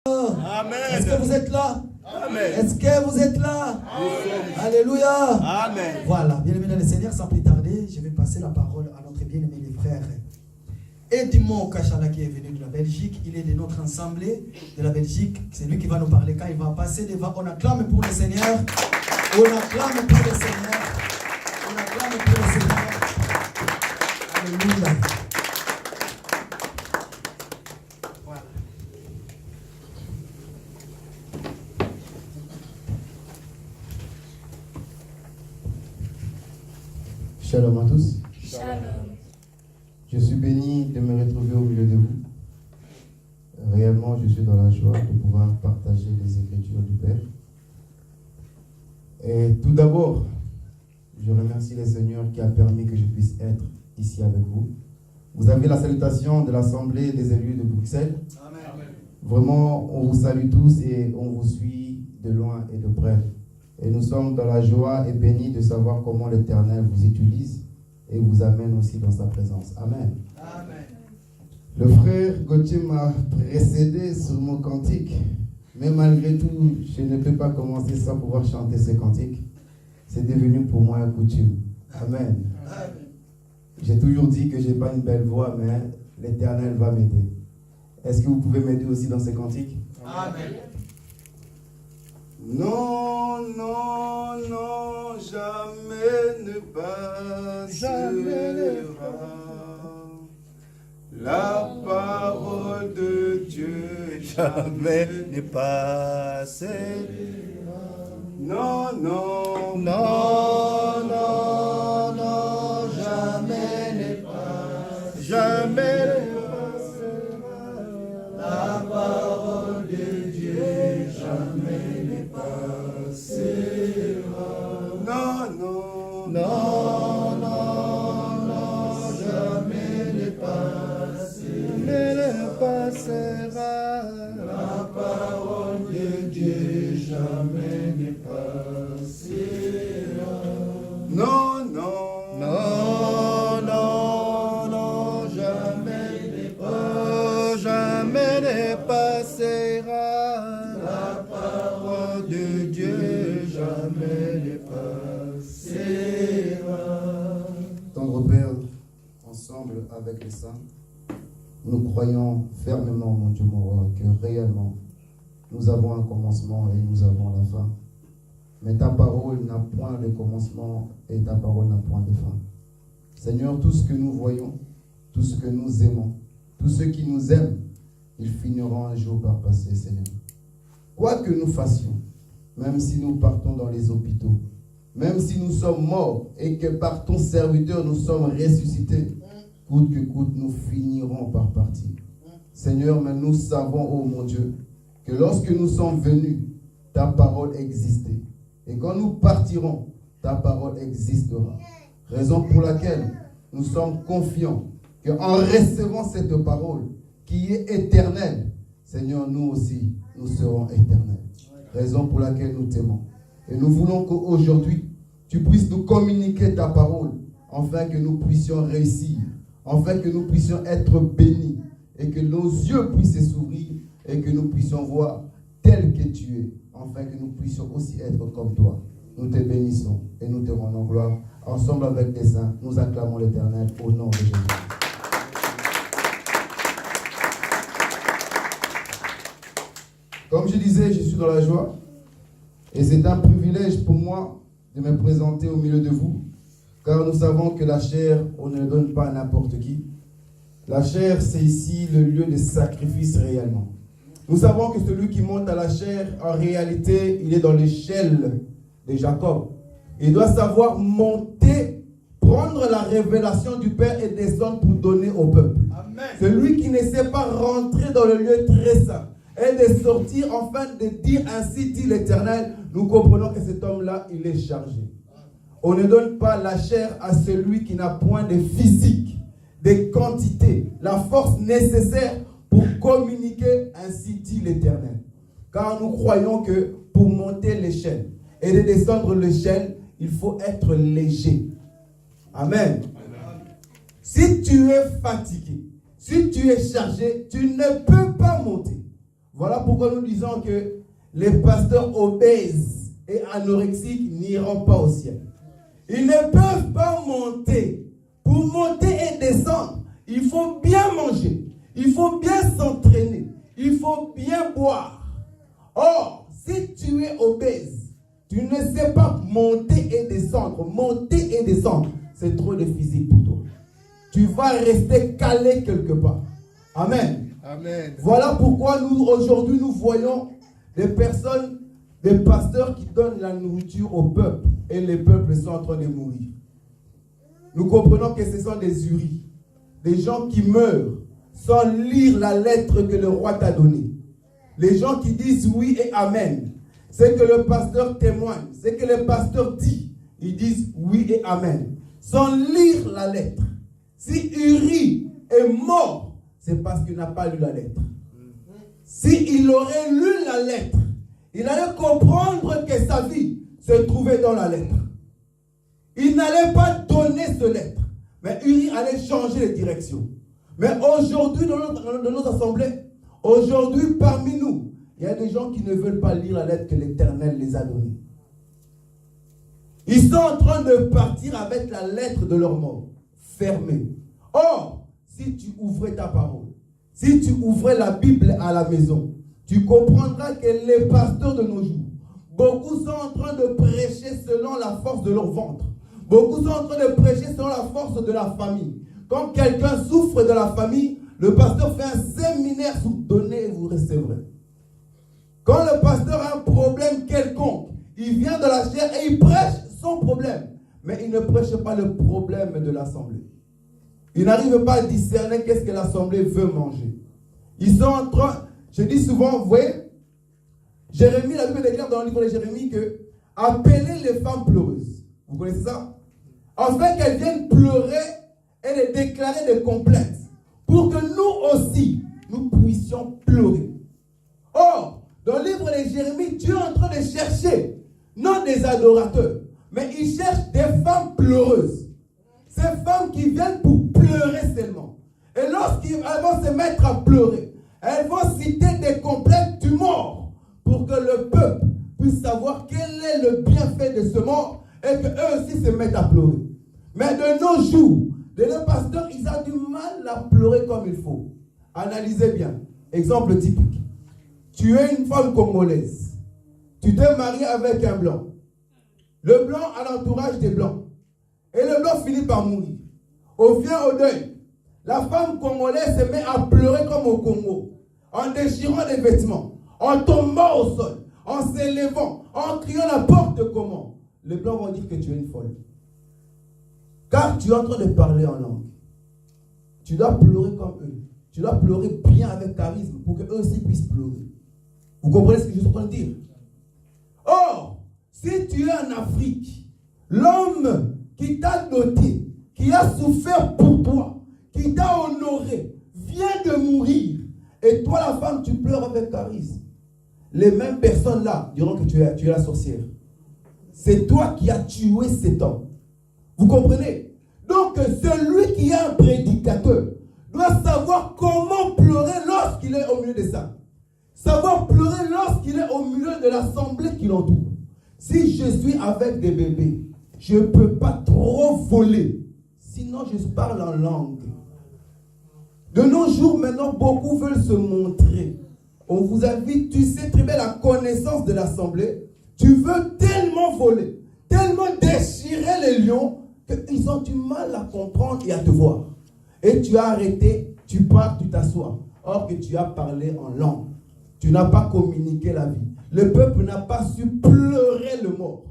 Amen. Est-ce que vous êtes là? Amen. Est-ce que vous êtes là? Alléluia. Amen. Voilà, bien-aimés dans le Seigneur, sans plus tarder, je vais passer la parole à notre bien-aimé les frères Edmond Kachala qui est venu de la Belgique. Il est de notre assemblée de la Belgique. C'est lui qui va nous parler quand il va passer devant. On acclame pour le Seigneur. On acclame pour le Seigneur. On acclame pour le Seigneur. Alléluia. Voilà. Shalom à tous. Shalom. Je suis béni de me retrouver au milieu de vous. Réellement, je suis dans la joie de pouvoir partager les Écritures du Père. Et tout d'abord, je remercie le Seigneur qui a permis que je puisse être ici avec vous. Vous avez la salutation de l'Assemblée des élus de Bruxelles. Amen. Vraiment, on vous salue tous et on vous suit de loin et de près. Et nous sommes dans la joie et bénis de savoir comment l'Éternel vous utilise et vous amène aussi dans sa présence. Amen. Amen. Le frère Gauthier m'a précédé sur mon cantique, mais malgré tout, je ne peux pas commencer sans pouvoir chanter ce cantique. C'est devenu pour moi une coutume. Amen. Amen. J'ai toujours dit que je n'ai pas une belle voix, mais l'Éternel va m'aider. Est-ce que vous pouvez m'aider aussi dans ce cantique? Amen. Non, non, non, jamais ne passera la parole de Dieu, Jamais ne passera. Non, non, Non, non, non, jamais ne passera. Jamais ne passera. la parole de Dieu, jamais ne passera. Non, non, Non, non, non, jamais ne passera. la parole de Dieu, jamais ne passera. Non, non, Non, non, non, jamais ne passera. Jamais ne passera. la parole de Dieu, jamais ne passera. Tendre Père, ensemble avec les saints, nous croyons fermement, mon Dieu, mon roi, que réellement, nous avons un commencement et nous avons la fin. Mais ta parole n'a point de commencement et ta parole n'a point de fin. Seigneur, tout ce que nous voyons, tout ce que nous aimons, tous ceux qui nous aiment, ils finiront un jour par passer, Seigneur. Quoi que nous fassions, même si nous partons dans les hôpitaux, même si nous sommes morts et que par ton serviteur nous sommes ressuscités, coûte que coûte, nous finirons par partir. Seigneur, mais nous savons, oh mon Dieu, que lorsque nous sommes venus, ta parole existait. Et quand nous partirons, ta parole existera. Raison pour laquelle nous sommes confiants qu'en recevant cette parole qui est éternelle, Seigneur, nous aussi, nous serons éternels. Raison pour laquelle nous t'aimons. Et nous voulons qu'aujourd'hui, tu puisses nous communiquer ta parole, afin que nous puissions réussir, afin que nous puissions être bénis, et que nos yeux puissent s'ouvrir, et que nous puissions voir tel que tu es, afin que nous puissions aussi être comme toi. Nous te bénissons et nous te rendons gloire. Ensemble avec les saints, nous acclamons l'Éternel au nom de Jésus. Comme je disais, je suis dans la joie. Et c'est un privilège pour moi de me présenter au milieu de vous. Car nous savons que la chair, on ne le donne pas à n'importe qui. La chair, c'est ici le lieu de sacrifice réellement. Nous savons que celui qui monte à la chair, en réalité, il est dans l'échelle de Jacob. Il doit savoir monter, prendre la révélation du Père et descendre pour donner au peuple. Amen. Celui qui ne sait pas rentrer dans le lieu très saint et de sortir enfin de dire ainsi dit l'Éternel, nous comprenons que cet homme-là, il est chargé. On ne donne pas la chair à celui qui n'a point de physique, de quantité, la force nécessaire pour communiquer ainsi dit l'Éternel. Car nous croyons que pour monter l'échelle et de descendre l'échelle, il faut être léger. Amen. Si tu es fatigué, si tu es chargé, tu ne peux pas monter. Voilà pourquoi nous disons que les pasteurs obèses et anorexiques n'iront pas au ciel. Ils ne peuvent pas monter. Pour monter et descendre, il faut bien manger, il faut bien s'entraîner, il faut bien boire. Or, si tu es obèse, tu ne sais pas monter et descendre. Monter et descendre, c'est trop de physique pour toi. Tu vas rester calé quelque part. Amen. Amen. Voilà pourquoi nous, aujourd'hui, nous voyons des personnes, des pasteurs qui donnent la nourriture au peuple et les peuples sont en train de mourir. Nous comprenons que ce sont des huris, des gens qui meurent sans lire la lettre que le roi t'a donnée. Les gens qui disent oui et amen. C'est que le pasteur témoigne, c'est que le pasteur dit, ils disent oui et amen, sans lire la lettre. Si Uri est mort, c'est parce qu'il n'a pas lu la lettre. S'il aurait lu la lettre, il allait comprendre que sa vie se trouvait dans la lettre. Il n'allait pas donner cette lettre, mais Uri allait changer de direction. Mais aujourd'hui, dans notre assemblée, aujourd'hui, parmi nous, il y a des gens qui ne veulent pas lire la lettre que l'Éternel les a donnée. Ils sont en train de partir avec la lettre de leur mort, fermée. Or, si tu ouvrais ta parole, si tu ouvrais la Bible à la maison, tu comprendras que les pasteurs de nos jours, beaucoup sont en train de prêcher selon la force de leur ventre. Beaucoup sont en train de prêcher selon la force de la famille. Quand quelqu'un souffre de la famille, le pasteur fait un séminaire sur donner et vous recevrez. Quand le pasteur a un problème quelconque, il vient de la chair et il prêche son problème. Mais il ne prêche pas le problème de l'assemblée. Il n'arrive pas à discerner qu'est-ce que l'assemblée veut manger. Ils sont en train, je dis souvent, vous voyez, Jérémie, la Bible déclare dans le livre de Jérémie que appelez les femmes pleureuses. Vous connaissez ça? Afin qu'elles viennent pleurer et les déclarer des complètes. Pour que nous aussi, nous puissions pleurer. Or, dans le livre de Jérémie, Dieu est en train de chercher, non des adorateurs, mais il cherche des femmes pleureuses. Ces femmes qui viennent pour pleurer seulement. Et lorsqu'elles vont se mettre à pleurer, elles vont citer des complètes du mort pour que le peuple puisse savoir quel est le bienfait de ce mort et qu'eux aussi se mettent à pleurer. Mais de nos jours, les pasteurs, ils ont du mal à pleurer comme il faut. Analysez bien. Exemple typique. Tu es une femme congolaise. Tu t'es marié avec un blanc. Le blanc a l'entourage des blancs. Et le blanc finit par mourir. On vient au deuil. La femme congolaise se met à pleurer comme au Congo. En déchirant les vêtements. En tombant au sol. En s'élevant. En criant n'importe comment. Les blancs vont dire que tu es une folle. Car tu es en train de parler en langue. Tu dois pleurer comme eux. Tu dois pleurer bien avec charisme pour qu'eux aussi puissent pleurer. Vous comprenez ce que je suis en train de dire? Or, si tu es en Afrique, l'homme qui t'a doté, qui a souffert pour toi, qui t'a honoré, vient de mourir. Et toi, la femme, tu pleures avec charisme. Les mêmes personnes-là diront que tu es la sorcière. C'est toi qui as tué cet homme. Vous comprenez? Donc, celui qui est un prédicateur doit savoir comment pleurer lorsqu'il est au milieu de ça. Savoir pleurer lorsqu'il est au milieu de l'assemblée qui l'entoure. Si je suis avec des bébés, je ne peux pas trop voler. Sinon, je parle en langue. De nos jours, maintenant, beaucoup veulent se montrer. On vous invite, tu sais très bien la connaissance de l'assemblée. Tu veux tellement voler, tellement déchirer les lions, qu'ils ont du mal à comprendre et à te voir. Et tu as arrêté, tu pars, tu t'assois. Or que tu as parlé en langue. Tu n'as pas communiqué la vie. Le peuple n'a pas su pleurer le mort.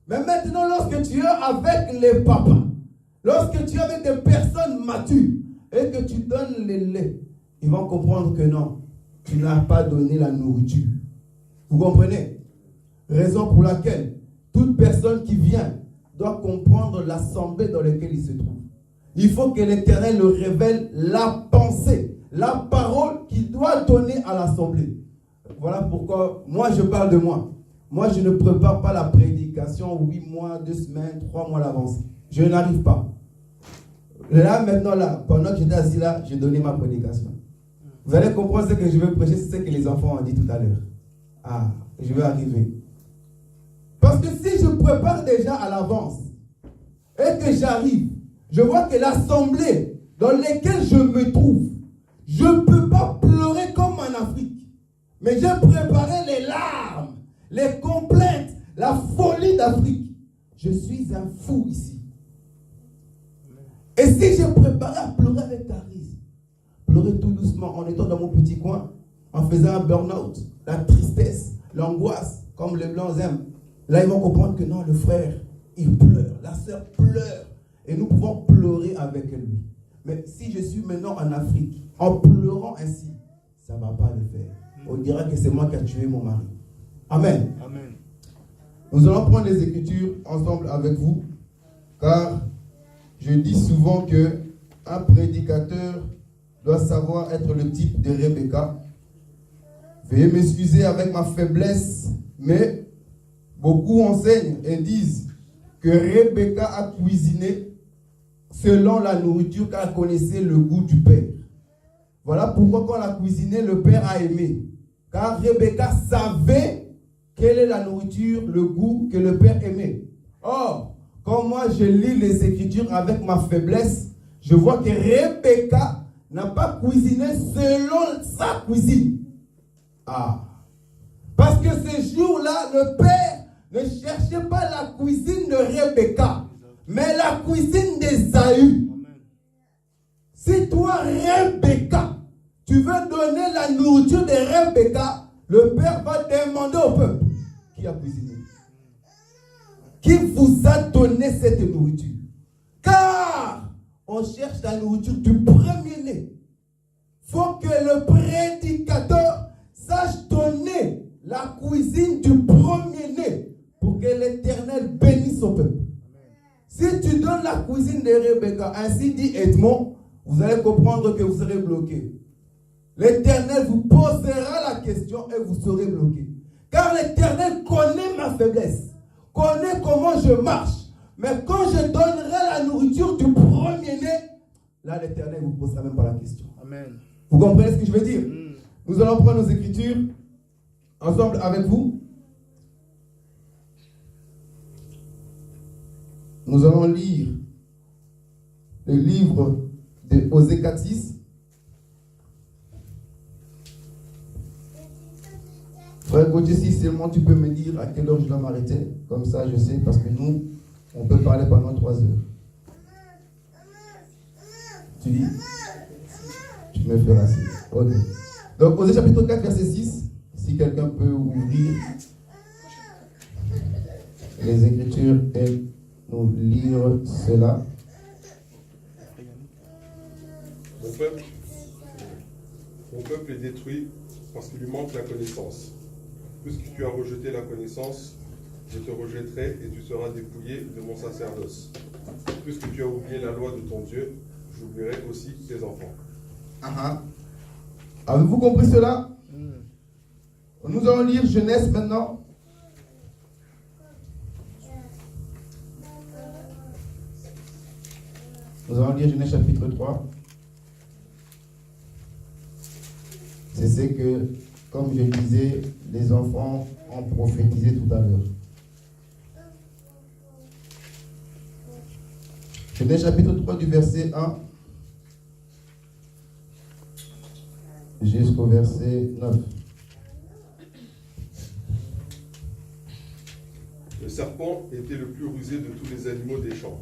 Mais maintenant, lorsque tu es avec les papas, lorsque tu es avec des personnes matures, et que tu donnes les laits, ils vont comprendre que non, tu n'as pas donné la nourriture. Vous comprenez? Raison pour laquelle toute personne qui vient doit comprendre l'assemblée dans laquelle il se trouve. Il faut que l'Éternel le révèle la pensée, la parole qu'il doit donner à l'assemblée. Voilà pourquoi moi je parle de moi. Moi je ne prépare pas la prédication 8 mois, 2 semaines, 3 mois à l'avance. Je n'arrive pas. Là, maintenant, là, pendant que j'étais assis là, j'ai donné ma prédication. Vous allez comprendre ce que je veux prêcher, c'est ce que les enfants ont dit tout à l'heure. Ah, je vais arriver. Parce que si je prépare déjà à l'avance et que j'arrive, je vois que l'assemblée dans laquelle je me trouve, je ne peux pas pleurer comme en Afrique. Mais j'ai préparé les larmes, les complaintes, la folie d'Afrique. Je suis un fou ici. Et si j'ai préparé à pleurer avec charisme, pleurer tout doucement en étant dans mon petit coin, en faisant un burn-out, la tristesse, l'angoisse, comme les blancs aiment, là ils vont comprendre que non, le frère, il pleure, la sœur pleure. Et nous pouvons pleurer avec lui. Mais si je suis maintenant en Afrique, en pleurant ainsi, ça ne va pas le faire. On dira que c'est moi qui ai tué mon mari. Amen. Amen. Nous allons prendre les Écritures ensemble avec vous, car je dis souvent qu'un prédicateur doit savoir être le type de Rebecca. Veuillez m'excuser avec ma faiblesse, mais beaucoup enseignent et disent que Rebecca a cuisiné selon la nourriture car elle connaissait le goût du Père. Voilà pourquoi quand elle a cuisiné, le Père a aimé. Car Rebecca savait quelle est la nourriture, le goût que le Père aimait. Or, quand moi je lis les Écritures avec ma faiblesse, je vois que Rebecca n'a pas cuisiné selon sa cuisine. Ah. Parce que ce jour-là, le Père ne cherchait pas la cuisine de Rebecca, mais la cuisine d'Ésaü. Si toi, Rebecca, tu veux donner la nourriture de Rebecca, le Père va demander au peuple qui a cuisiné. Qui vous a donné cette nourriture? Car on cherche la nourriture du premier-né. Il faut que le prédicateur sache donner la cuisine du premier-né pour que l'Éternel bénisse son peuple. Si tu donnes la cuisine de Rebecca, ainsi dit Edmond, vous allez comprendre que vous serez bloqué. L'Éternel vous posera la question et vous serez bloqué. Car l'Éternel connaît ma faiblesse, connaît comment je marche. Mais quand je donnerai la nourriture du premier-né, là l'Éternel ne vous posera même pas la question. Amen. Vous comprenez ce que je veux dire? Nous allons prendre nos Écritures ensemble avec vous. Nous allons lire le livre de Osée 4:6. Frère Gauthier, si seulement tu peux me dire à quelle heure je dois m'arrêter, comme ça je sais, parce que nous, on peut parler pendant 3 heures. Tu dis? Tu me feras signe. Ok. Donc, Osée chapitre 4, verset 6, si quelqu'un peut ouvrir les Écritures et nous lire cela. Mon peuple est détruit parce qu'il lui manque la connaissance. Puisque tu as rejeté la connaissance, je te rejetterai et tu seras dépouillé de mon sacerdoce. Puisque tu as oublié la loi de ton Dieu, j'oublierai aussi tes enfants. Avez-vous compris cela? Nous allons lire Genèse maintenant. Nous allons lire Genèse chapitre 3. C'est ce que, comme je disais, les enfants ont prophétisé tout à l'heure. Genèse chapitre 3 du verset 1 jusqu'au verset 9. Le serpent était le plus rusé de tous les animaux des champs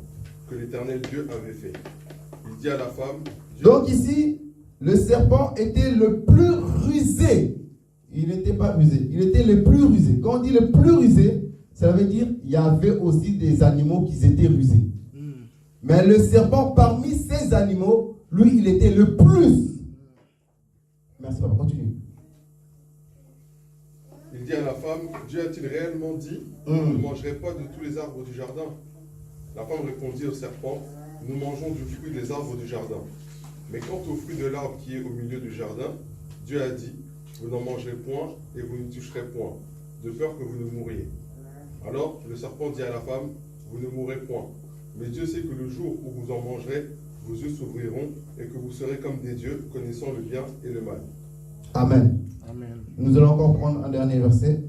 que l'Éternel Dieu avait fait. Il dit à la femme... Donc ici, le serpent était le plus rusé. Il n'était pas rusé, il était le plus rusé. Quand on dit le plus rusé, ça veut dire qu'il y avait aussi des animaux qui étaient rusés. Mais le serpent, parmi ces animaux, lui, il était le plus. Merci, papa, continue. Il dit à la femme, Dieu a-t-il réellement dit, vous ne mangerez pas de tous les arbres du jardin? La femme répondit au serpent, nous mangeons du fruit des arbres du jardin. Mais quant au fruit de l'arbre qui est au milieu du jardin, Dieu a dit, vous n'en mangerez point et vous ne toucherez point, de peur que vous ne mouriez. Alors le serpent dit à la femme, vous ne mourrez point. Mais Dieu sait que le jour où vous en mangerez, vos yeux s'ouvriront et que vous serez comme des dieux, connaissant le bien et le mal. Amen. Amen. Nous allons encore prendre un dernier verset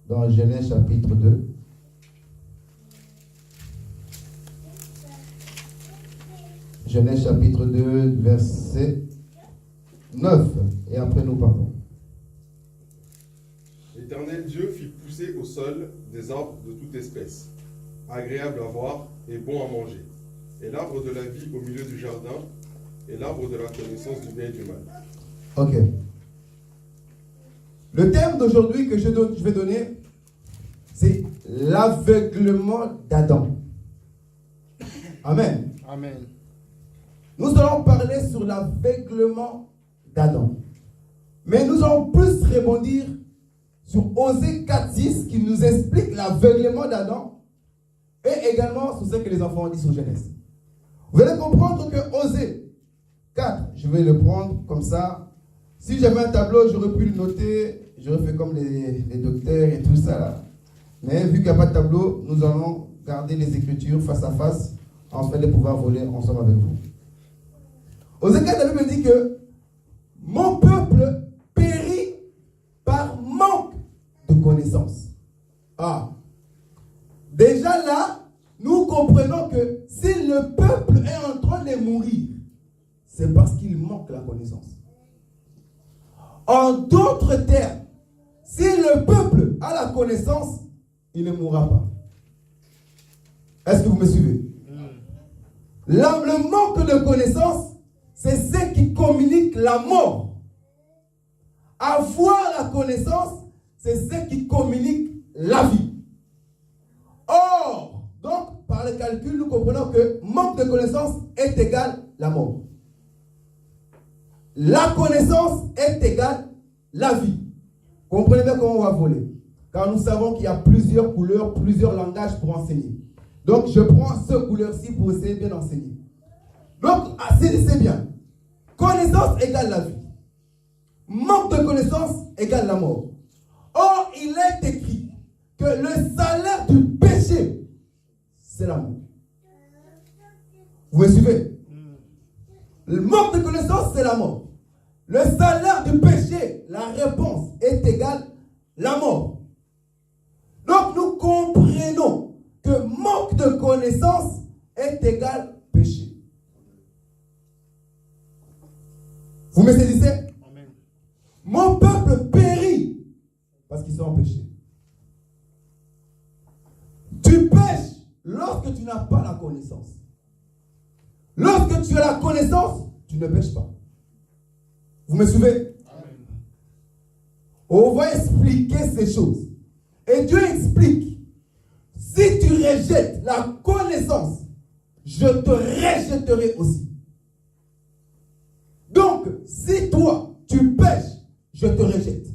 dans Genèse chapitre 2. Genèse chapitre 2, verset 9. Et après nous partons. L'Éternel Dieu fit pousser au sol des arbres de toute espèce, agréables à voir et bons à manger, et l'arbre de la vie au milieu du jardin, et l'arbre de la connaissance du bien et du mal. Ok. Le thème d'aujourd'hui que je vais donner, c'est l'aveuglement d'Adam. Amen. Amen. Nous allons parler sur l'aveuglement d'Adam. Mais nous allons plus rebondir sur Osée 4.6 qui nous explique l'aveuglement d'Adam et également sur ce que les enfants ont dit sur Genèse. Vous allez comprendre que Osée 4, je vais le prendre comme ça. Si j'avais un tableau, j'aurais pu le noter, j'aurais fait comme les docteurs et tout ça là. Mais vu qu'il n'y a pas de tableau, nous allons garder les Écritures face à face afin de pouvoir voler ensemble avec vous. Osée 4, la Bible dit que mon peuple périt par manque de connaissance. Ah, déjà là, nous comprenons que si le peuple est en train de mourir, c'est parce qu'il manque la connaissance. En d'autres termes, si le peuple a la connaissance, il ne mourra pas. Est-ce que vous me suivez? Le manque de connaissance, c'est ce qui communique la mort. Avoir la connaissance, c'est ce qui communique la vie. Or, donc, par le calcul, nous comprenons que manque de connaissance est égal la mort. La connaissance est égale la vie. Comprenez bien comment on va voler. Car nous savons qu'il y a plusieurs couleurs, plusieurs langages pour enseigner. Donc, je prends ce couleur-ci pour essayer de bien enseigner. Donc, c'est bien. Connaissance égale la vie. Manque de connaissance égale la mort. Or, il est écrit que le salaire du péché, c'est la mort. Vous me suivez? Le manque de connaissance, c'est la mort. Le salaire du péché, la réponse est égale la mort. Donc nous comprenons que manque de connaissance est égal péché. Vous me saisissez? Amen. Mon peuple périt parce qu'ils sont en péché. Tu pêches lorsque tu n'as pas la connaissance. Lorsque tu as la connaissance, tu ne pêches pas. Vous me suivez? Amen. On va expliquer ces choses. Et Dieu explique, si tu rejettes la connaissance, je te rejetterai aussi. Donc, si toi, tu pêches, je te rejette.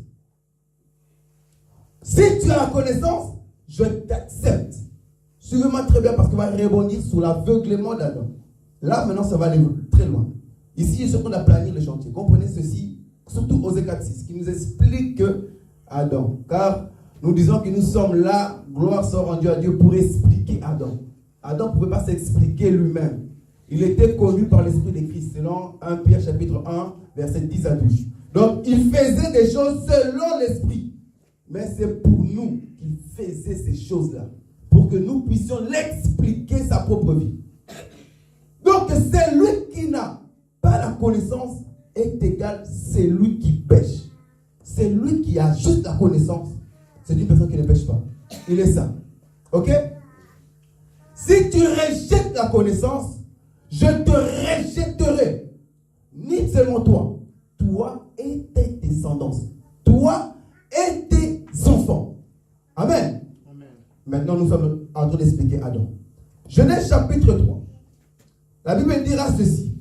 Si tu as la connaissance, je t'accepte. Suivez-moi très bien parce qu'on va rebondir sur l'aveuglement d'Adam. Là, maintenant, ça va aller très loin. Ici, il qu'on a planifié le chantier. Comprenez ceci, surtout Osée 4.6, qui nous explique que Adam, car nous disons que nous sommes là, gloire soit rendue à Dieu, pour expliquer Adam. Adam ne pouvait pas s'expliquer lui-même. Il était conduit par l'Esprit de Christ, selon 1 Pierre chapitre 1, verset 10 à 12. Donc, il faisait des choses selon l'Esprit. Mais c'est pour nous qu'il faisait ces choses-là, pour que nous puissions l'expliquer sa propre vie. Donc, celui qui n'a pas la connaissance est égal celui qui pêche. Celui qui a juste la connaissance, c'est une personne qui ne pêche pas. Il est ça. Ok? Si tu rejettes la connaissance, je te rejetterai. Ni seulement toi. Toi et tes descendants. Toi et tes enfants. Amen. Amen. Maintenant, nous sommes en train d'expliquer Adam. Genèse chapitre 3. La Bible dira ceci.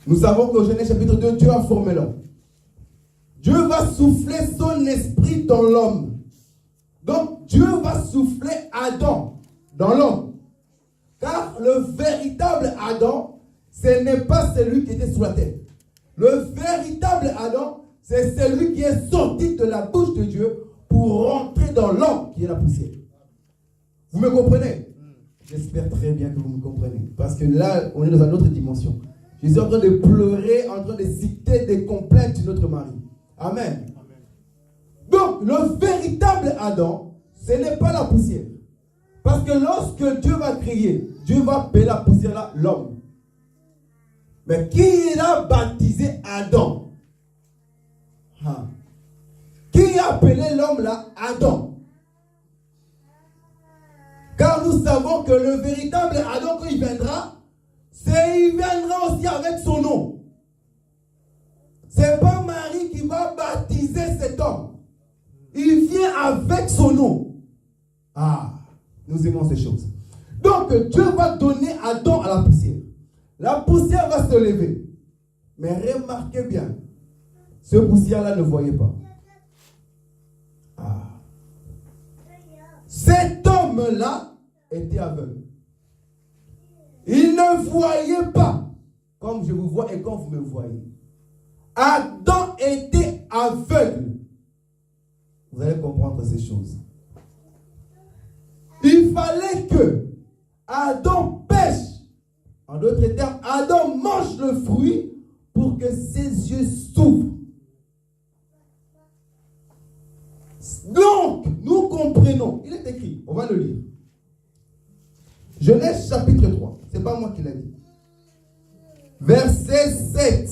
Nous savons qu'au Genèse chapitre 2, Dieu a formé l'homme. Dieu va souffler son esprit dans l'homme. Donc, Dieu va souffler Adam dans l'homme. Car le véritable Adam, ce n'est pas celui qui était sur la terre. Le véritable Adam, c'est celui qui est sorti de la bouche de Dieu pour rentrer dans l'homme qui est la poussière. Vous me comprenez? J'espère très bien que vous me comprenez. Parce que là, on est dans une autre dimension. Je suis en train de pleurer, en train de citer des complaintes de notre mari. Amen. Donc, le véritable Adam, ce n'est pas la poussière. Parce que lorsque Dieu va créer, Dieu va appeler la poussière là l'homme. Mais qui a baptisé Adam? Qui a appelé l'homme là Adam? Car nous savons que le véritable Adam, quand il viendra, il viendra aussi avec son nom. Ce n'est pas Marie qui va baptiser cet homme. Il vient avec son nom. Nous aimons ces choses. Donc Dieu va donner Adam à la poussière. La poussière va se lever. Mais remarquez bien, ce poussière-là ne voyait pas. Cet homme-là était aveugle. Il ne voyait pas comme je vous vois et comme vous me voyez. Adam était aveugle. Vous allez comprendre ces choses. Il fallait que Adam pêche. En d'autres termes, Adam mange le fruit pour que ses yeux s'ouvrent. Donc, nous comprenons. Il est écrit, on va le lire. Genèse chapitre 3. Ce n'est pas moi qui l'ai dit. Verset 7.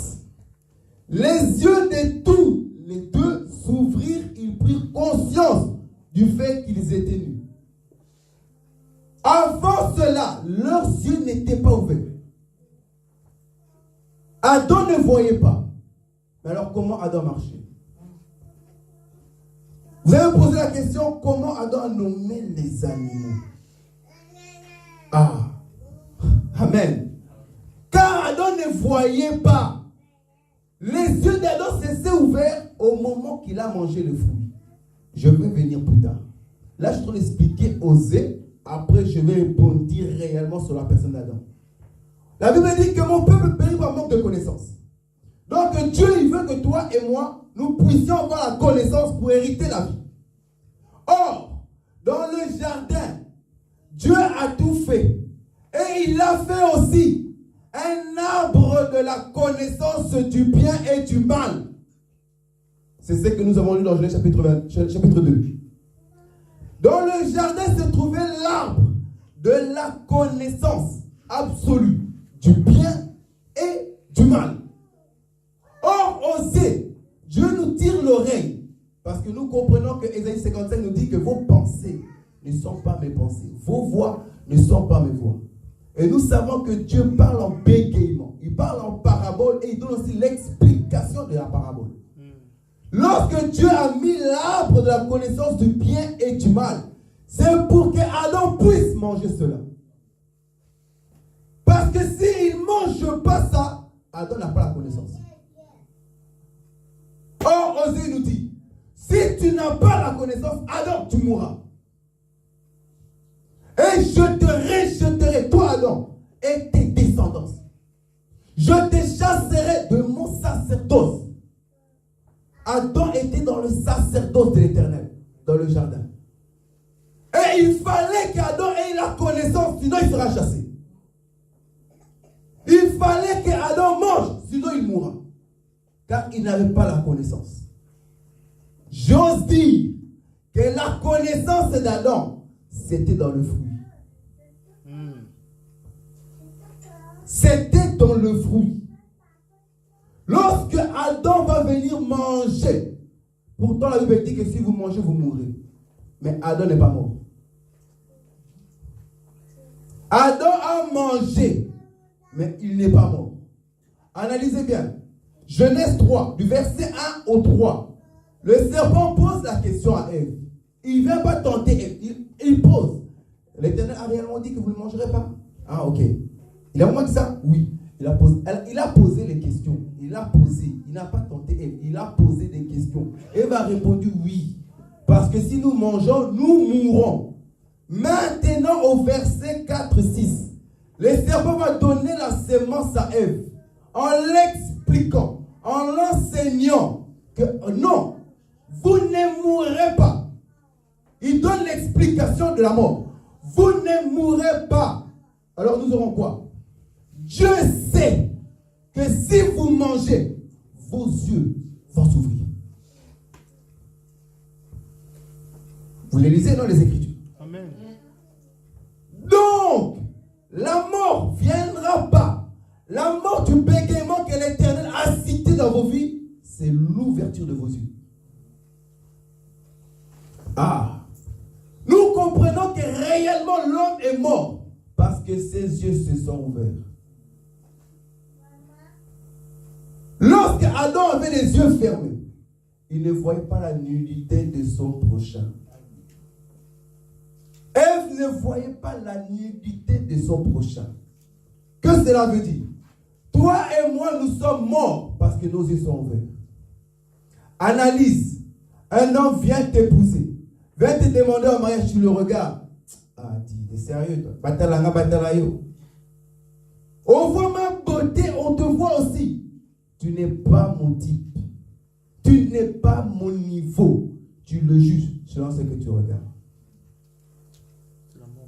Les yeux de tous les deux s'ouvrirent, ils prirent conscience du fait qu'ils étaient nus. Avant cela, leurs yeux n'étaient pas ouverts. Adam ne voyait pas. Mais alors comment Adam marchait? Vous avez posé la question, comment Adam a nommé les animaux? Amen. Car Adam ne voyait pas. Les yeux d'Adam s'étaient ouverts au moment qu'il a mangé le fruit. Je vais venir plus tard. Là, je suis en train d'expliquer Osée. Après, je vais répondre réellement sur la personne d'Adam. La Bible dit que mon peuple périt par manque de connaissance. Donc, Dieu, il veut que toi et moi, nous puissions avoir la connaissance pour hériter la vie. Or, dans le jardin, Dieu a tout fait. Et il a fait aussi un arbre de la connaissance du bien et du mal. C'est ce que nous avons lu dans Genèse chapitre 2. Dans le jardin se trouvait l'arbre de la connaissance absolue du bien et du mal. Or, Osée, Dieu nous tire l'oreille parce que nous comprenons que Ésaïe 55 nous dit que vos pensées ne sont pas mes pensées, vos voix ne sont pas mes voix. Et nous savons que Dieu parle en bégaiement, il parle en parabole et il donne aussi l'explication de la parabole. Lorsque Dieu a mis l'arbre de la connaissance du bien et du mal, c'est pour que Adam puisse manger cela. Parce que s'il ne mange pas ça, Adam n'a pas la connaissance. Or, Osée nous dit, si tu n'as pas la connaissance, Adam, tu mourras. Et je te rejetterai, toi Adam, et tes descendants. Je te chasserai de mon sacerdoce. Adam était dans le sacerdoce de l'Éternel, dans le jardin. Et il fallait qu'Adam ait la connaissance, sinon il sera chassé. Il fallait qu'Adam mange, sinon il mourra. Car il n'avait pas la connaissance. J'ose dire que la connaissance d'Adam, c'était dans le fruit. C'était dans le fruit. Lorsque Adam va venir manger, pourtant la Bible dit que si vous mangez, vous mourrez. Mais Adam n'est pas mort. Adam a mangé, mais il n'est pas mort. Analysez bien. Genèse 3, du verset 1 au 3. Le serpent pose la question à Ève. Il ne vient pas tenter Ève. Il pose. L'Éternel a réellement dit que vous ne mangerez pas. Ah, ok. Il a vraiment dit ça? Oui. Il a posé les questions. Il a posé. Il n'a pas tenté Ève. Il a posé des questions. Ève a répondu oui. Parce que si nous mangeons, nous mourrons. Maintenant, au verset 4-6, le serpent va donner la sémence à Ève en l'expliquant, en l'enseignant que non, vous ne mourrez pas. Il donne l'explication de la mort. vous ne mourrez pas. Alors nous aurons quoi? Dieu sait que si vous mangez, vos yeux vont s'ouvrir. Vous les lisez dans les Écritures. Amen. Donc, la mort ne viendra pas. La mort du bégaiement que l'Éternel a cité dans vos vies, c'est l'ouverture de vos yeux. Ah, nous comprenons que réellement l'homme est mort parce que ses yeux se sont ouverts. Lorsque Adam avait les yeux fermés, il ne voyait pas la nudité de son prochain. Ève ne voyait pas la nudité de son prochain. Que cela veut dire? Toi et moi, nous sommes morts parce que nos yeux sont ouverts. Analyse. Un homme vient t'épouser. Vient te demander en mariage, tu le regardes. Ah, dis, t'es sérieux, toi? Batalanga, batalayo. On voit ma beauté, on te voit aussi. Tu n'es pas mon type. Tu n'es pas mon niveau. Tu le juges selon ce que tu regardes.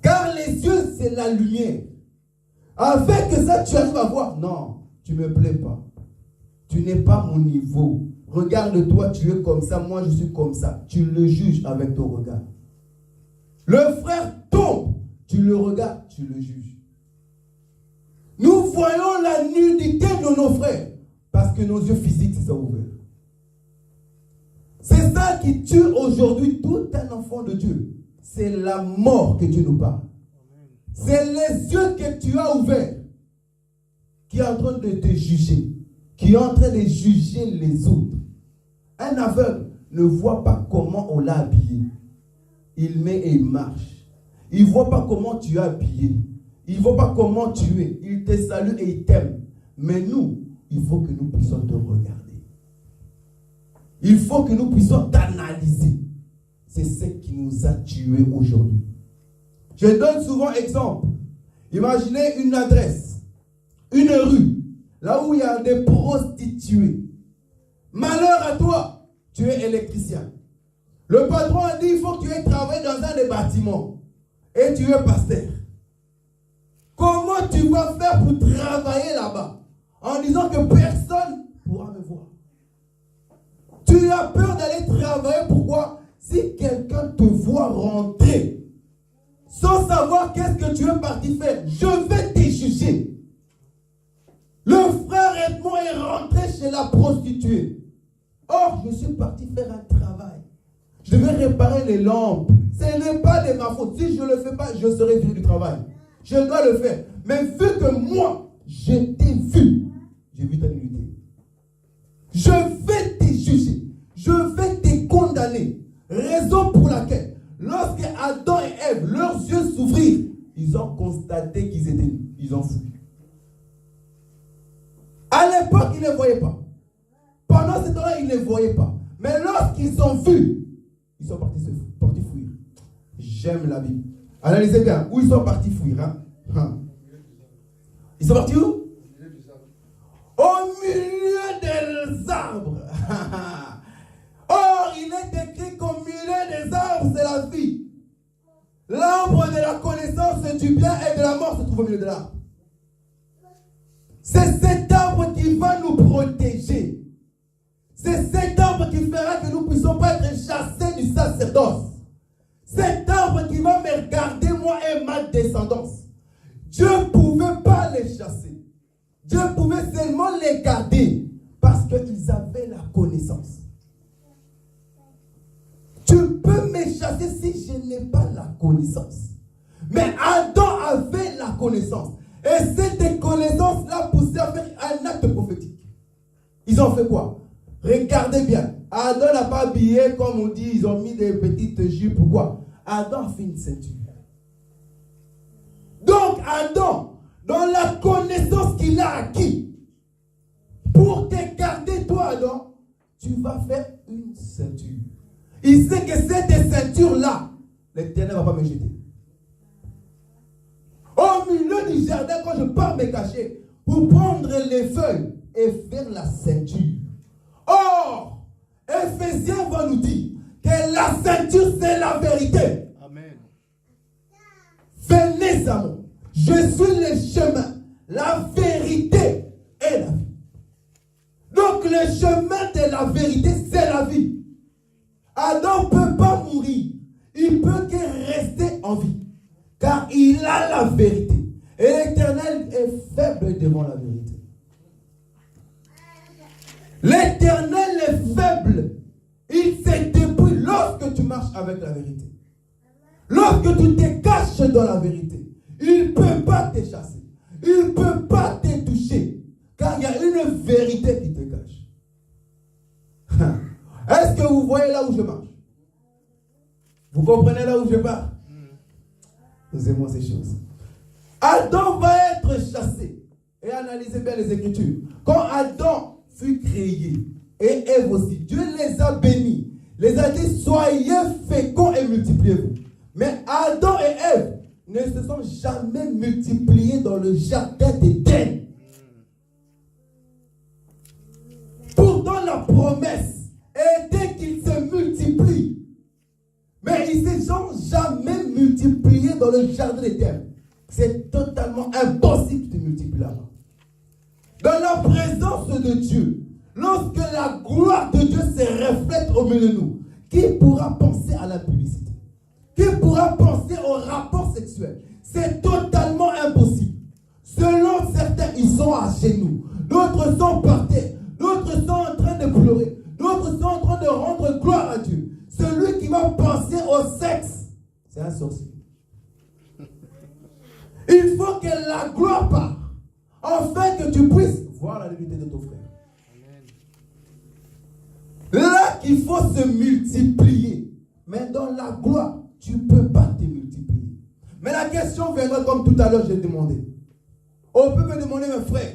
Car les yeux, c'est la lumière. Avec ça, tu arrives à voir. Non, tu ne me plais pas. Tu n'es pas mon niveau. Regarde-toi, tu es comme ça, moi je suis comme ça. Tu le juges avec ton regard. Le frère tombe, tu le regardes, tu le juges. Nous voyons la nudité de nos frères parce que nos yeux physiques sont ouverts. C'est ça qui tue aujourd'hui tout un enfant de Dieu. C'est la mort que Dieu nous parle. C'est les yeux que tu as ouverts qui est en train de te juger, qui est en train de juger les autres. Un aveugle ne voit pas comment on l'a habillé. Il met et il marche. Il ne voit pas comment tu es habillé. Il ne voit pas comment tu es. Il te salue et il t'aime. Mais nous, il faut que nous puissions te regarder. Il faut que nous puissions t'analyser. C'est ce qui nous a tués aujourd'hui. Je donne souvent exemple. Imaginez une adresse, une rue, là où il y a des prostituées. Malheur à toi, tu es électricien. Le patron a dit il faut que tu aies travaillé dans un des bâtiments. Et tu es pasteur. Comment tu vas faire pour travailler là-bas en disant que personne ne pourra me voir? Tu as peur d'aller travailler, pourquoi? Si quelqu'un te voit rentrer sans savoir qu'est-ce que tu es parti faire, je vais te juger. Le frère Edmond est rentré chez la prostituée. Or, je suis parti faire un travail. Je vais réparer les lampes. Ce n'est pas de ma faute. Si je ne le fais pas, je serai viré du travail. Je dois le faire. Mais vu que moi, je t'ai vu, j'ai vu ta nudité. Je vais te juger. Je vais te condamner. Raison pour laquelle, lorsque Adam et Ève, leurs yeux s'ouvrirent, ils ont constaté qu'ils étaient nus. Ils ont fui. À l'époque, ils ne voyaient pas. Pendant ce temps-là, ils ne voyaient pas. Mais lorsqu'ils ont vu, ils sont partis fuir. J'aime la Bible. Analysez bien. Où ils sont partis fuir, hein? Ils sont partis où? Au milieu des arbres. Or, il est écrit qu'au milieu des arbres, c'est la vie. L'arbre de la connaissance du bien et de la mort se trouve au milieu de l'arbre. C'est cet arbre qui va nous protéger. C'est cet arbre qui fera que nous ne puissions pas être chassés du sacerdoce. Cet arbre qui va me garder, moi et ma descendance. Dieu ne pouvait pas les chasser. Dieu pouvait seulement les garder parce qu'ils avaient la connaissance. Tu peux me chasser si je n'ai pas la connaissance. Mais Adam avait la connaissance. Et cette connaissance-là poussait à faire un acte prophétique. Ils ont fait quoi? Regardez bien. Adam n'a pas habillé comme on dit, ils ont mis des petites jupes. Pourquoi? Adam a fait une ceinture. Donc Adam, dans la connaissance qu'il a acquis, pour te garder toi Adam, tu vas faire une ceinture. Il sait que cette ceinture-là, l'Éternel ne va pas me jeter. Au milieu du jardin, quand je pars me cacher, pour prendre les feuilles et faire la ceinture. Or, Éphésiens va nous dire que la ceinture, c'est la vérité. Amen. mes amours, je suis le chemin, la vérité et la vie. Donc le chemin de la vérité, c'est la vie. Adam ne peut pas mourir. Il peut que rester en vie. Car il a la vérité. Et l'Éternel est faible devant la vérité. L'Éternel est faible. Il se dépouille lorsque tu marches avec la vérité. Lorsque tu te caches dans la vérité, il ne peut pas te chasser. Il ne peut pas te toucher. Car il y a une vérité qui te cache. Est-ce que vous voyez là où je marche? Vous comprenez là où je pars? Nous aimons ces choses. Adam va être chassé. Et analysez bien les Écritures. Quand Adam fut créé, et Ève aussi, Dieu les a bénis. Les a dit, soyez féconds et multipliez-vous. Mais Adam et Ève ne se sont jamais multipliés dans le jardin d'Éden. Pourtant, la promesse était qu'ils se multiplient. Mais ils ne se sont jamais multipliés dans le jardin d'Éden. C'est totalement impossible de multiplier là-bas. Dans la présence de Dieu, lorsque la gloire de Dieu se reflète au milieu de nous, qui pourra penser à la publicité? Qui pourra penser au rapport sexuel? C'est totalement impossible. Selon certains, ils sont à genoux. D'autres sont par terre. D'autres sont en train de pleurer. D'autres sont en train de rendre gloire à Dieu. Celui qui va penser au sexe, c'est un sorcier. Il faut que la gloire parte, afin que tu puisses voir la vérité de ton frère. Là qu'il faut se multiplier. Mais dans la gloire, tu ne peux pas te multiplier. Mais la question viendra comme tout à l'heure j'ai demandé. On peut me demander, mes frères,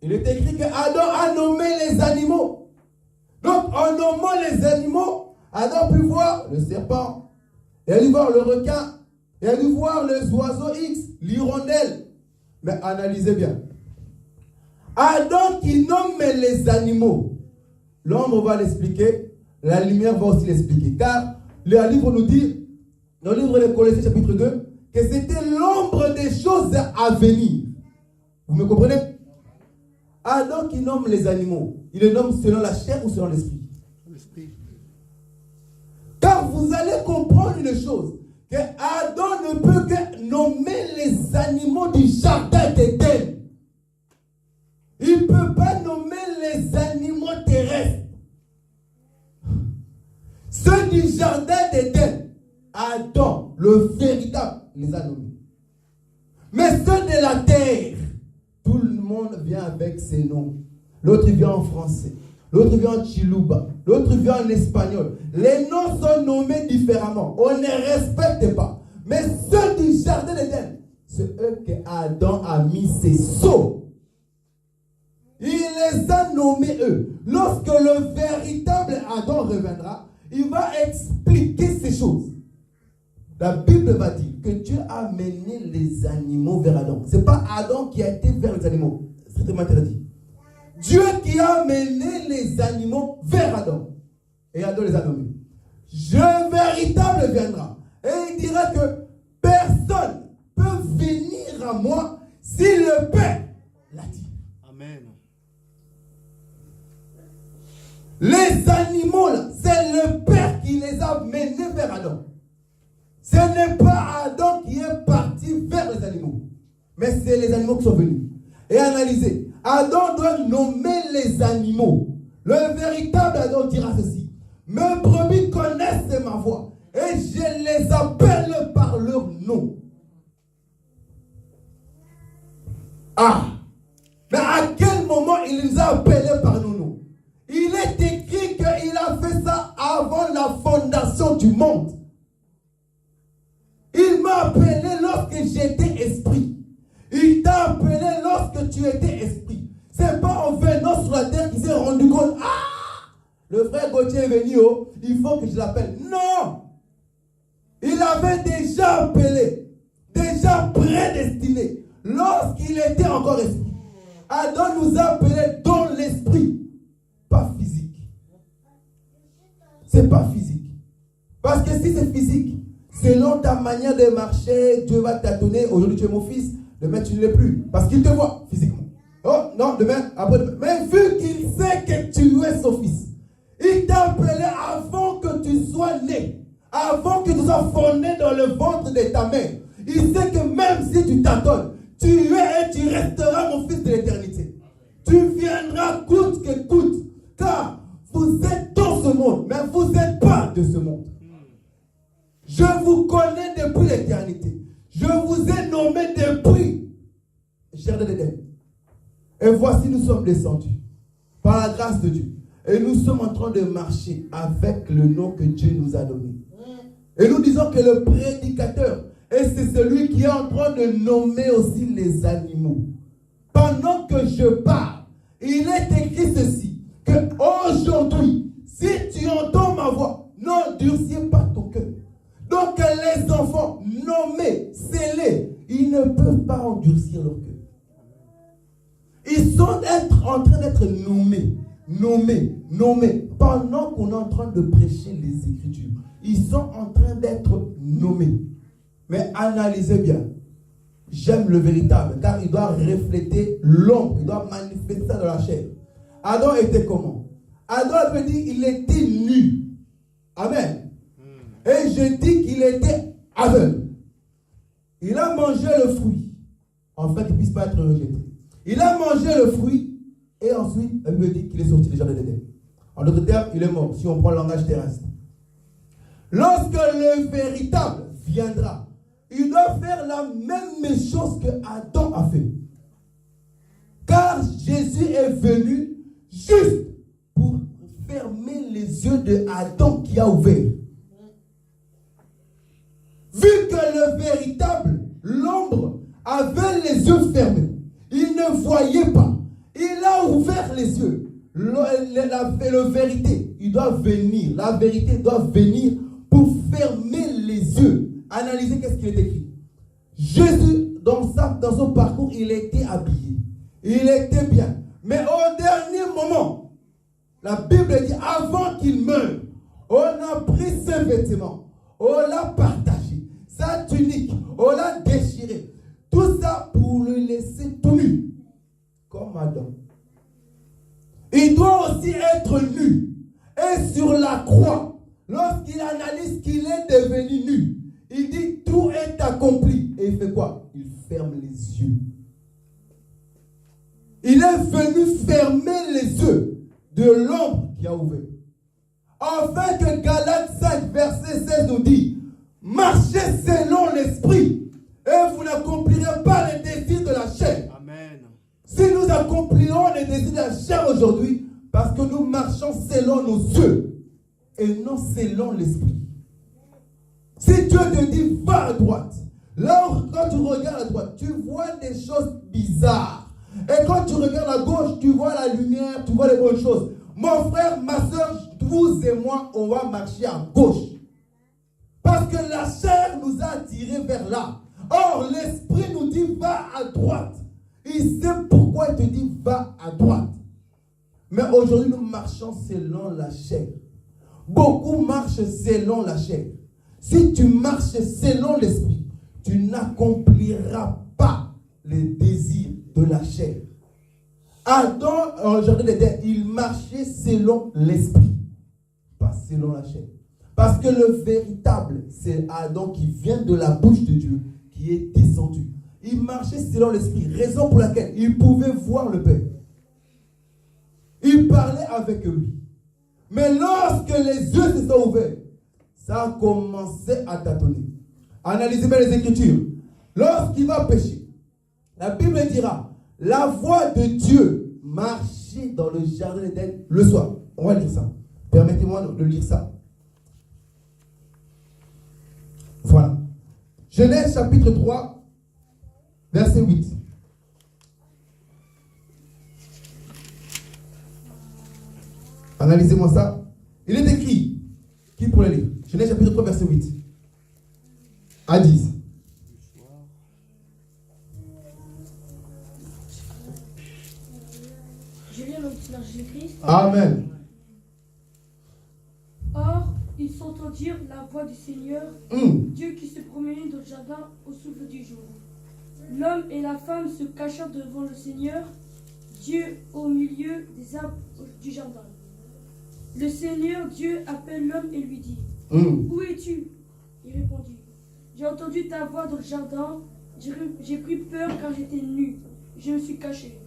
il est écrit que Adam a nommé les animaux. Donc en nommant les animaux, Adam a pu voir le serpent, il a dû voir le requin, il a dû voir les oiseaux X, l'hirondelle. Mais analysez bien. Adam qui nomme les animaux, l'ombre va l'expliquer, la lumière va aussi l'expliquer. Car le livre nous dit, dans le livre de Colossiens chapitre 2, que c'était l'ombre des choses à venir. Vous me comprenez? Adam qui nomme les animaux, il les nomme selon la chair ou selon l'esprit? Car vous allez comprendre une chose, que Adam ne peut que nommer les animaux du jardin d'Éden. Il ne peut pas nommer les animaux terrestres. Ceux du jardin d'Éden, Adam, le véritable, les a nommés. Mais ceux de la terre, tout le monde vient avec ses noms. L'autre vient en français, l'autre vient en chiluba, l'autre vient en espagnol. Les noms sont nommés différemment. On ne respecte pas. Mais ceux du jardin d'Éden, c'est eux que Adam a mis ses sceaux. Il les a nommés eux. Lorsque le véritable Adam reviendra, il va expliquer ces choses. La Bible va dire que Dieu a mené les animaux vers Adam. Ce n'est pas Adam qui a été vers les animaux. C'est strictement interdit. Dieu qui a mené les animaux vers Adam. Et Adam les a nommés. Je véritable viendra. Et il dira que personne ne peut venir à moi si le Père l'a dit. Amen. Les animaux, là, c'est le Père qui les a menés vers Adam. Ce n'est pas Adam qui est parti vers les animaux. Mais c'est les animaux qui sont venus. Et analysez. Adam doit nommer les animaux. Le véritable Adam dira ceci. Mes brebis connaissent ma voix. Et je les appelle par leur nom. Ah! Mais à quel moment il les a appelés par nos noms? Il est écrit qu'il a fait ça avant la fondation du monde. Il m'a appelé lorsque j'étais esprit. Il t'a appelé lorsque tu étais esprit. C'est pas en venant sur la terre qu'il s'est rendu compte. Ah! Le frère Gauthier est venu, oh, il faut que je l'appelle. Non! Il avait déjà appelé, déjà prédestiné, lorsqu'il était encore esprit. Adam nous a appelés dans l'esprit, pas physique. C'est pas physique. Parce que si c'est physique, Selon ta manière de marcher, Dieu va t'attendre. Aujourd'hui, tu es mon fils. Demain, tu ne l'es plus. Parce qu'il te voit physiquement. Oh, non, demain, après-demain. Mais vu qu'il sait que tu es son fils, il t'a appelé avant que tu sois né. Avant que tu sois fondé dans le ventre de ta mère. Il sait que même si tu t'attends, tu es et tu resteras mon fils de l'éternité. Tu viendras coûte que coûte. Car vous êtes dans ce monde, mais vous n'êtes pas de ce monde. Je vous connais depuis l'éternité. Je vous ai nommé depuis Jardin d'Éden. Et voici, nous sommes descendus par la grâce de Dieu. Et nous sommes en train de marcher avec le nom que Dieu nous a donné. Et nous disons que le prédicateur, et c'est celui qui est en train de nommer aussi les animaux. Pendant que je parle, il est écrit ceci, que aujourd'hui, si tu entends ma voix, n'endurcis pas ton cœur. Donc les enfants nommés, scellés, ils ne peuvent pas endurcir leur cœur. Ils sont en train d'être nommés, pendant qu'on est en train de prêcher les Écritures. Ils sont en train d'être nommés. Mais analysez bien. J'aime le véritable, car il doit refléter l'ombre, il doit manifester ça dans la chair. Adam était comment? Adam veut dire il était nu. Amen. Et je dis qu'il était aveugle. Il a mangé le fruit, en fait, qu'il ne puisse pas être rejeté. Il a mangé le fruit, et ensuite, elle lui dit qu'il est sorti du jardin d'Éden. En d'autres termes, il est mort, si on prend le langage terrestre. Lorsque le véritable viendra, il doit faire la même chose que Adam a fait. Car Jésus est venu juste pour fermer les yeux de Adam qui a ouvert. Vu que le véritable, l'ombre, avait les yeux fermés, il ne voyait pas. Il a ouvert les yeux. La vérité, il doit venir. La vérité doit venir pour fermer les yeux. Analysez qu'est-ce qu'il est écrit. Jésus, dans son parcours, il était habillé. Il était bien. Mais au dernier moment, la Bible dit, avant qu'il meure, on a pris ses vêtements, on l'a partagé, sa tunique, on l'a déchiré. Tout ça pour le laisser tout nu, comme Adam. Il doit aussi être nu. Et sur la croix, lorsqu'il analyse qu'il est devenu nu, il dit tout est accompli. Et il fait quoi? Il ferme les yeux. Il est venu fermer les yeux de l'ombre qui a ouvert. Enfin que Galates 5, verset 16 nous dit, marchez selon l'esprit et vous n'accomplirez pas les désirs de la chair. Amen. Si nous accomplirons les désirs de la chair aujourd'hui, parce que nous marchons selon nos yeux et non selon l'esprit. Si Dieu te dit va à droite, là où, quand tu regardes à droite, tu vois des choses bizarres. Et quand tu regardes à gauche, tu vois la lumière, tu vois les bonnes choses. Mon frère, ma soeur, vous et moi, on va marcher à gauche. Parce que la chair nous a attirés vers là. Or, l'esprit nous dit va à droite. Il sait pourquoi il te dit va à droite. Mais aujourd'hui, nous marchons selon la chair. Beaucoup marchent selon la chair. Si tu marches selon l'esprit, tu n'accompliras pas les désirs de la chair. Adam, en jardin d'Éden, il marchait selon l'esprit, pas selon la chair. Parce que le véritable, c'est Adam qui vient de la bouche de Dieu, qui est descendu. Il marchait selon l'esprit, raison pour laquelle il pouvait voir le Père. Il parlait avec lui. Mais lorsque les yeux se sont ouverts, ça a commencé à tâtonner. Analysez bien les Écritures. Lorsqu'il va pécher, la Bible dira, la voix de Dieu marchait dans le jardin d'Éden le soir. On va lire ça. Permettez-moi de lire ça. Voilà. Genèse chapitre 3, verset 8. Analysez-moi ça. Il est écrit, qui pourrait lire? Genèse chapitre 3, verset 8 à 10. Je lis le petit Jésus-Christ. Amen. Or, ils s'entendirent entendirent la voix du Seigneur, Dieu qui se promenait dans le jardin au souffle du jour. L'homme et la femme se cachèrent devant le Seigneur, Dieu au milieu des arbres du jardin. Le Seigneur Dieu appelle l'homme et lui dit, Où es-tu? Il répondit, J'ai entendu ta voix dans le jardin, j'ai pris peur car j'étais nu, je me suis caché.